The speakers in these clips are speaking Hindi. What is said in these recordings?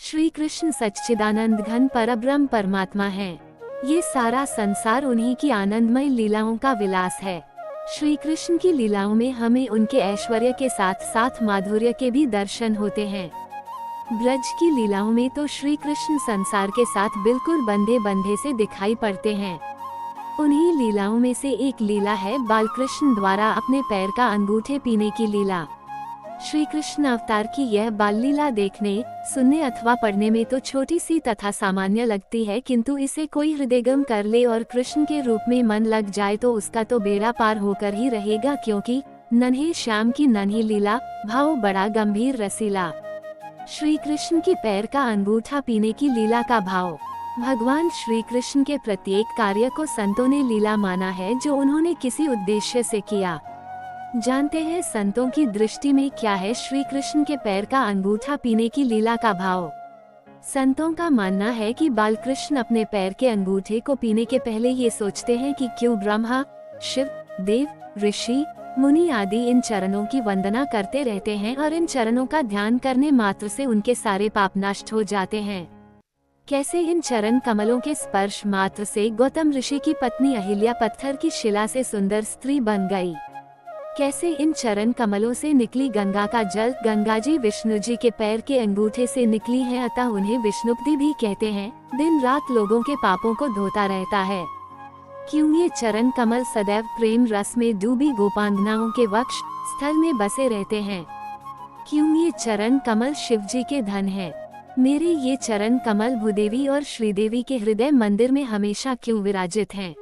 श्री कृष्ण सच्चिदानंद घन परब्रह्म परमात्मा हैं। ये सारा संसार उन्हीं की आनंदमय लीलाओं का विलास है। श्री कृष्ण की लीलाओं में हमें उनके ऐश्वर्य के साथ साथ माधुर्य के भी दर्शन होते हैं। ब्रज की लीलाओं में तो श्री कृष्ण संसार के साथ बिल्कुल बंधे बंधे से दिखाई पड़ते हैं। उन्हीं लीलाओं में से एक लीला है बालकृष्ण द्वारा अपने पैर का अंगूठे पीने की लीला। श्री कृष्ण अवतार की यह बाल लीला देखने, सुनने अथवा पढ़ने में तो छोटी सी तथा सामान्य लगती है, किंतु इसे कोई हृदयगम कर ले और कृष्ण के रूप में मन लग जाए तो उसका तो बेड़ा पार होकर ही रहेगा, क्योंकि नन्हे श्याम की नन्ही लीला, भाव बड़ा गंभीर रसीला। श्री कृष्ण के पैर का अंगूठा पीने की लीला का भाव। भगवान श्री कृष्ण के प्रत्येक कार्य को संतों ने लीला माना है, जो उन्होंने किसी उद्देश्य से किया। जानते हैं संतों की दृष्टि में क्या है श्री कृष्ण के पैर का अंगूठा पीने की लीला का भाव। संतों का मानना है कि बालकृष्ण अपने पैर के अंगूठे को पीने के पहले ये सोचते हैं कि क्यों ब्रह्मा, शिव, देव, ऋषि, मुनि आदि इन चरणों की वंदना करते रहते हैं और इन चरणों का ध्यान करने मात्र से उनके सारे पाप नष्ट हो जाते हैं। कैसे इन चरण कमलों के स्पर्श मात्र से गौतम ऋषि की पत्नी अहिल्या पत्थर की शिला से सुंदर स्त्री बन गई। कैसे इन चरण कमलों से निकली गंगा का जल गंगा जी विष्णु जी के पैर के अंगूठे से निकली है, अतः उन्हें विष्णुपति भी कहते हैं। दिन रात लोगों के पापों को धोता रहता है। क्यों ये चरण कमल सदैव प्रेम रस में डूबी गोपांगनाओं के वक्ष स्थल में बसे रहते हैं। क्यों ये चरण कमल शिव जी के धन है। मेरे ये चरण कमल भूदेवी और श्रीदेवी के हृदय मंदिर में हमेशा क्यों विराजित हैं।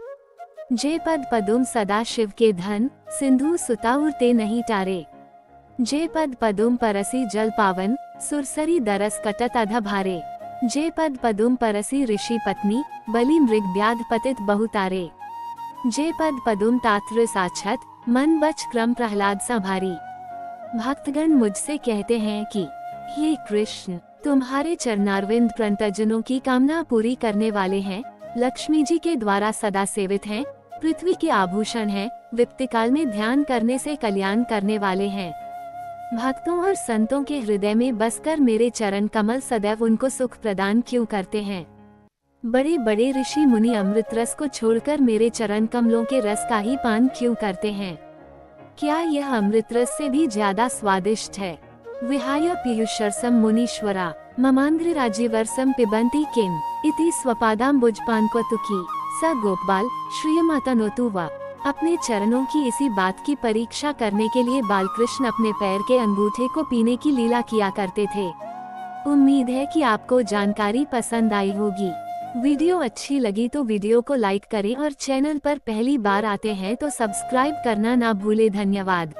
जे पद पदुम सदा शिव के धन, सिंधु सुता उड़ते नहीं टारे। जे पद पदुम परसी जल पावन, सुरसरी दरस कटत अध भारे। जे पद पदुम परसी ऋषि पत्नी, बलि मृग व्याध पतित बहुतारे। जे पद पदुम तात्र साक्षत, मन बच क्रम प्रहलाद संभारी। भक्तगण मुझसे कहते हैं कि हे कृष्ण, तुम्हारे चरणारविंद प्रंतजनों की कामना पूरी करने वाले हैं, लक्ष्मी जी के द्वारा सदा सेवित हैं, पृथ्वी के आभूषण हैं, विपत्ति काल में ध्यान करने से कल्याण करने वाले हैं। भक्तों और संतों के हृदय में बसकर मेरे चरण कमल सदैव उनको सुख प्रदान क्यों करते हैं। बड़े बड़े ऋषि मुनि अमृत रस को छोड़कर मेरे चरण कमलों के रस का ही पान क्यों करते हैं। क्या यह अमृत रस से भी ज्यादा स्वादिष्ट है। विहाय पीयूषरसम मुनीश्वरा, ममांघ्रिराजीवर्षम पिबन्ति किम, इति स्वपादाम्बुजपान्क्वतुकी स गोपबाल श्रियमातनोतु वा। अपने चरणों की इसी बात की परीक्षा करने के लिए बालकृष्ण अपने पैर के अंगूठे को पीने की लीला किया करते थे। उम्मीद है कि आपको जानकारी पसंद आई होगी। वीडियो अच्छी लगी तो वीडियो को लाइक करें और चैनल पर पहली बार आते हैं तो सब्सक्राइब करना ना भूले। धन्यवाद।